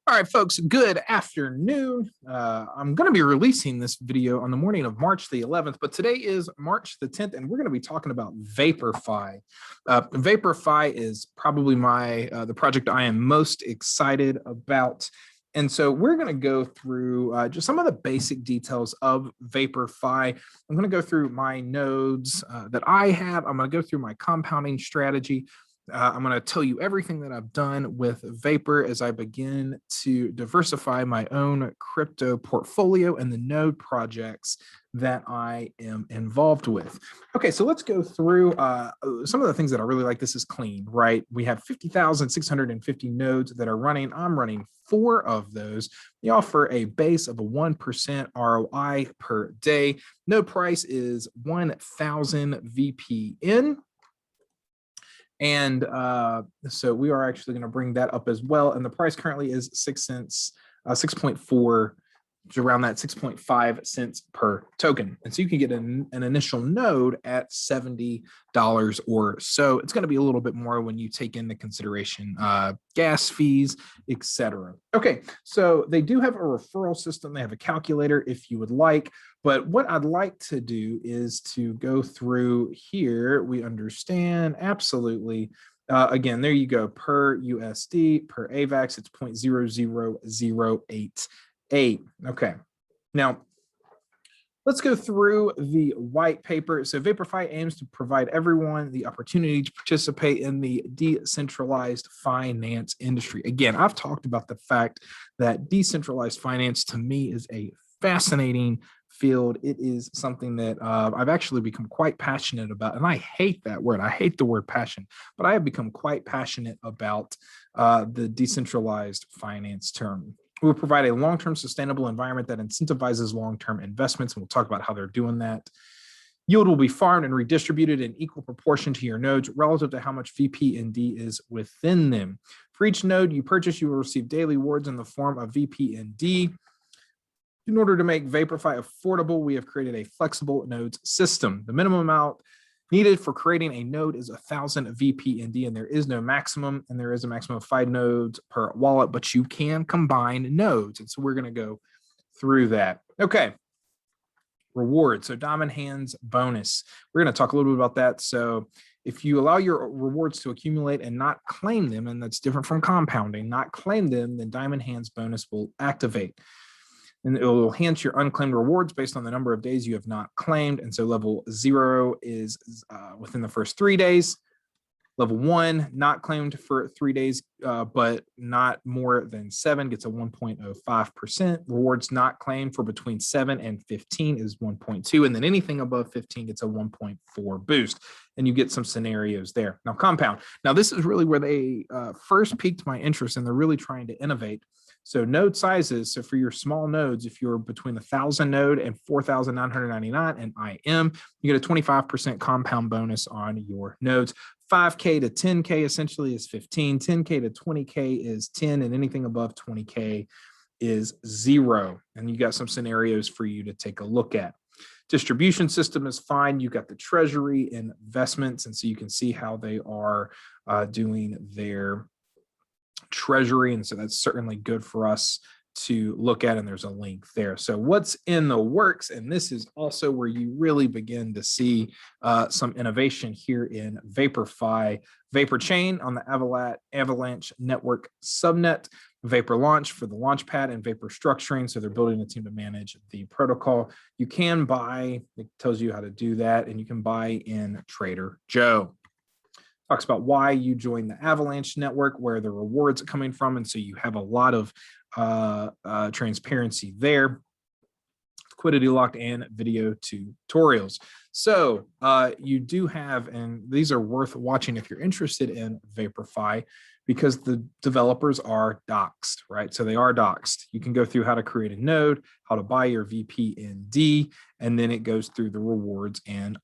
All right, folks, good afternoon. I'm going to be releasing this video on the morning of March the 11th, but today is March the 10th, and we're going to be talking about VAPORFI. VAPORFI is probably the project I am most excited about. And so we're going to go through just some of the basic details of VAPORFI. I'm going to go through my nodes that I have. I'm going to go through my compounding strategy. I'm going to tell you everything that I've done with Vapor as I begin to diversify my own crypto portfolio and the node projects that I am involved with. Okay, so let's go through some of the things that I really like. This is clean, right? We have 50,650 nodes that are running. I'm running 4 of those. They offer a base of a 1% ROI per day. Node price is 1,000 VPN. And so we are actually going to bring that up as well. And the price currently is 6 cents, 6.4, around that 6.5 cents per token. And so you can get an initial node at $70 or so. It's going to be a little bit more when you take into consideration gas fees, etc. Okay, so they do have a referral system. They have a calculator if you would like. But what I'd like to do is to go through here. We understand absolutely. Again, there you go, per USD, per AVAX, it's 0.00088. Okay, now let's go through the white paper. So VAPORFI aims to provide everyone the opportunity to participate in the decentralized finance industry. Again, I've talked about the fact that decentralized finance to me is a fascinating field. It is something that I've actually become quite passionate about, and I hate that word. I hate the word passion, but I have become quite passionate about the decentralized finance term. We will provide a long-term sustainable environment that incentivizes long-term investments, and we'll talk about how they're doing that. Yield will be farmed and redistributed in equal proportion to your nodes relative to how much VPND is within them. For each node you purchase, you will receive daily rewards in the form of VPND. In order to make VAPORFI affordable, we have created a flexible nodes system. The minimum amount needed for creating a node is 1,000 VPND, and there is no maximum, and there is a maximum of 5 nodes per wallet, but you can combine nodes. And so we're going to go through that. Okay. Rewards. So Diamond Hands bonus. We're going to talk a little bit about that. So if you allow your rewards to accumulate and not claim them, and that's different from compounding, not claim them, then Diamond Hands bonus will activate. And it will enhance your unclaimed rewards based on the number of days you have not claimed. And so level 0 is within the first 3 days. Level 1, not claimed for 3 days, but not more than 7, gets a 1.05%. Rewards not claimed for between 7 and 15 is 1.2. And then anything above 15 gets a 1.4 boost. And you get some scenarios there. Now, compound. Now, this is really where they first piqued my interest, and they're really trying to innovate. So node sizes, so for your small nodes, if you're between 1,000 node and 4,999 and IM, you get a 25% compound bonus on your nodes. 5K to 10K essentially is 15, 10K to 20K is 10, and anything above 20K is 0. And you got some scenarios for you to take a look at. Distribution system is fine. You got the treasury investments, and so you can see how they are doing their treasury, and so that's certainly good for us to look at, and there's a link there. So what's in the works, and this is also where you really begin to see some innovation here in VAPORFI. Vapor Chain on the Avalanche Network subnet, Vapor Launch for the Launchpad, and Vapor Structuring. So they're building a team to manage the protocol. You can buy, it tells you how to do that, and you can buy in Trader Joe. Talks about why you join the Avalanche network, where the rewards are coming from. And so you have a lot of transparency there. Liquidity locked and video tutorials. So you do have, and these are worth watching if you're interested in VAPORFI, because the developers are doxed, right? So they are doxed. You can go through how to create a node, how to buy your VPND, and then it goes through the rewards and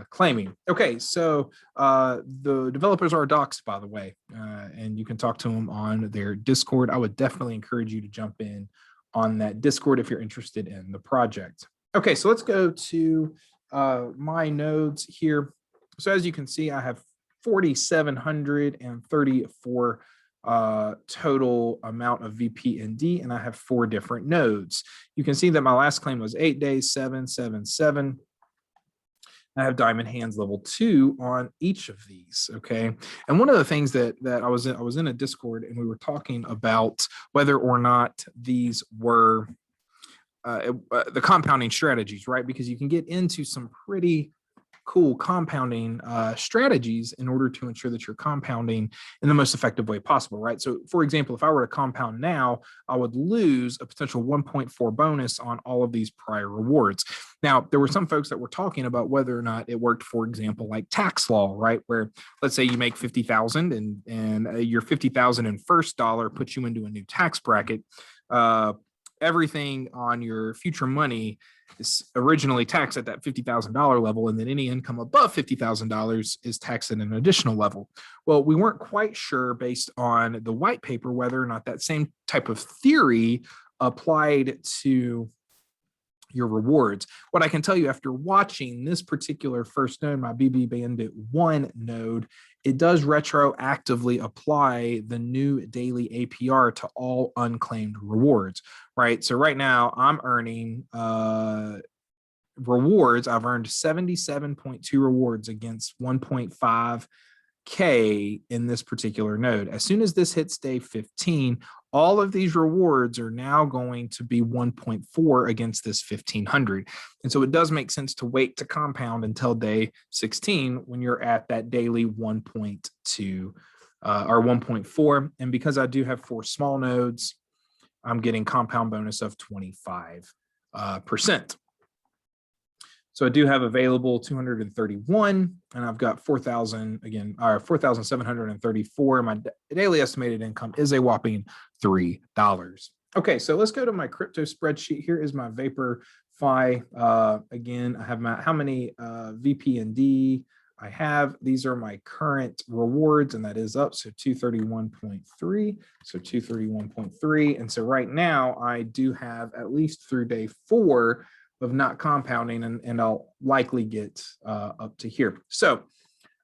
claiming. Okay, so the developers are doxed, by the way, and you can talk to them on their Discord. I would definitely encourage you to jump in on that Discord if you're interested in the project. Okay, so let's go to my nodes here. So as you can see, I have 4,734 total amount of VPND, and I have 4 different nodes. You can see that my last claim was 8 days, 7, 7, 7. I have diamond hands level 2 on each of these. Okay. And one of the things that I was in a Discord, and we were talking about whether or not these were the compounding strategies, right? Because you can get into some pretty cool compounding strategies in order to ensure that you're compounding in the most effective way possible, right? So for example, if I were to compound now, I would lose a potential 1.4 bonus on all of these prior rewards. Now, there were some folks that were talking about whether or not it worked, for example, like tax law, right? Where let's say you make 50,000 and your 50,000 in first dollar puts you into a new tax bracket. Everything on your future money is originally taxed at that $50,000 level, and then any income above $50,000 is taxed at an additional level. Well, we weren't quite sure based on the white paper whether or not that same type of theory applied to your rewards. What I can tell you after watching this particular first node, my BB Bandit 1 node, it does retroactively apply the new daily APR to all unclaimed rewards, right? So right now I'm earning rewards. I've earned 77.2 rewards against 1.5K in this particular node. As soon as this hits day 15, all of these rewards are now going to be 1.4 against this 1500. And so it does make sense to wait to compound until day 16 when you're at that daily 1.2 or 1.4. And because I do have 4 small nodes, I'm getting compound bonus of 25%. So I do have available 231, and I've got 4,000 again, or 4,734. My daily estimated income is a whopping $3. Okay, so let's go to my crypto spreadsheet. Here is my VAPORFI. Again, I have how many VPND I have. These are my current rewards, and that is up. So 231.3. So 231.3. And so right now I do have at least through day 4 of not compounding, and I'll likely get up to here. So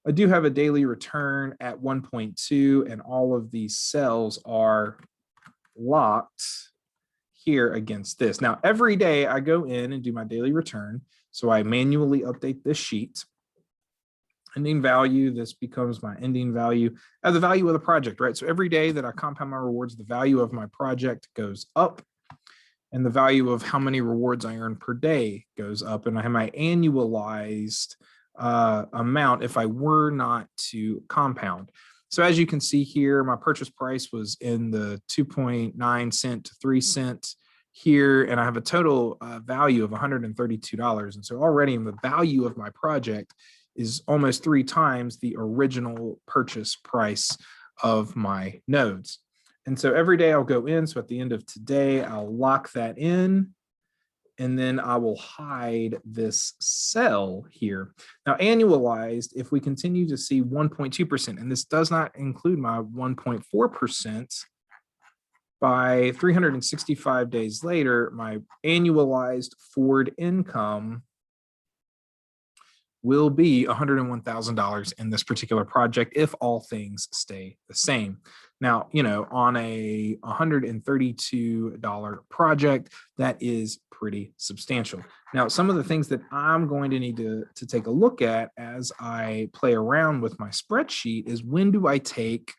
I do have a daily return at 1.2, and all of these cells are locked here against this. Now, every day I go in and do my daily return. So I manually update this sheet. Ending value, this becomes my ending value as the value of the project, right? So every day that I compound my rewards, the value of my project goes up, and the value of how many rewards I earn per day goes up. And I have my annualized amount if I were not to compound. So as you can see here, my purchase price was in the 2.9 cent to 3 cent here, and I have a total value of $132. And so already the value of my project is almost 3 times the original purchase price of my nodes. And so every day I'll go in. So at the end of today, I'll lock that in, and then I will hide this cell here. Now, annualized, if we continue to see 1.2%, and this does not include my 1.4%, by 365 days later, my annualized forward income will be $101,000 in this particular project if all things stay the same. Now, on a $132 project, that is pretty substantial. Now, some of the things that I'm going to need to take a look at as I play around with my spreadsheet is, when do I take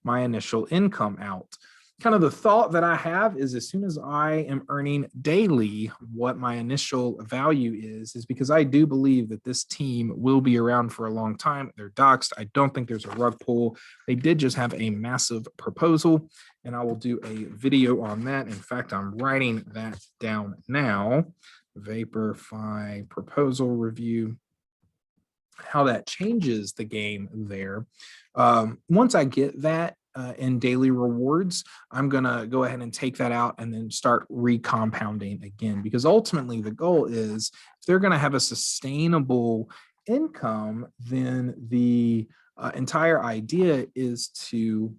my initial income out? Kind of the thought that I have is, as soon as I am earning daily what my initial value is because I do believe that this team will be around for a long time. They're doxed. I don't think there's a rug pull. They did just have a massive proposal, and I will do a video on that. In fact, I'm writing that down now. VAPORFI proposal review, how that changes the game there. Once I get that, in daily rewards, I'm going to go ahead and take that out and then start recompounding again, because ultimately the goal is, if they're going to have a sustainable income, then the entire idea is to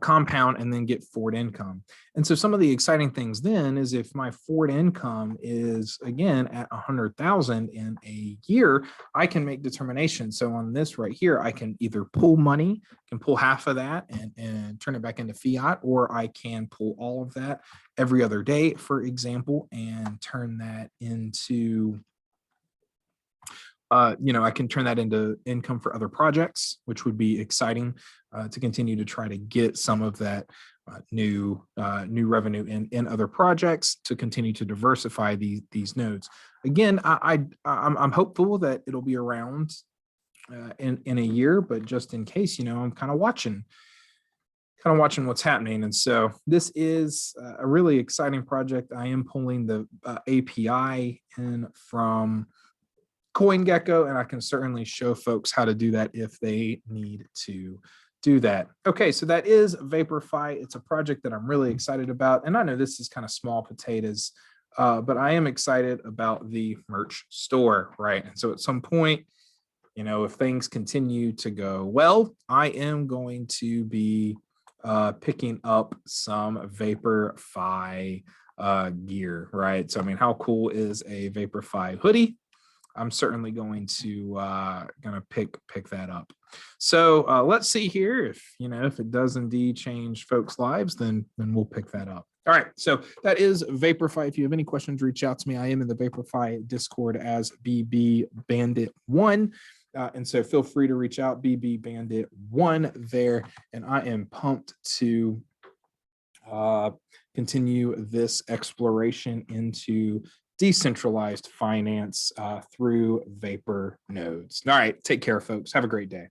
compound and then get forward income. And so some of the exciting things then is if my forward income is again at 100,000 in a year, I can make determinations. So on this right here, I can either pull money, can pull half of that and turn it back into fiat, or I can pull all of that every other day, for example, and turn that into I can turn that into income for other projects, which would be exciting to continue to try to get some of that new revenue in other projects to continue to diversify these nodes. Again, I'm hopeful that it'll be around in a year, but just in case, I'm kind of watching what's happening. And so this is a really exciting project. I am pulling the API in from CoinGecko, and I can certainly show folks how to do that if they need to do that. Okay, so that is VAPORFI. It's a project that I'm really excited about. And I know this is kind of small potatoes, but I am excited about the merch store, right? And so at some point, if things continue to go well, I am going to be picking up some VAPORFI gear, right? So, I mean, how cool is a VAPORFI hoodie? I'm certainly going to pick that up. So let's see here if it does indeed change folks' lives, then we'll pick that up. All right, so that is VAPORFI. If you have any questions, reach out to me. I am in the VAPORFI Discord as BB Bandit 1. And so feel free to reach out, BB Bandit 1 there. And I am pumped to continue this exploration into decentralized finance through Vapor nodes. All right, take care, folks. Have a great day.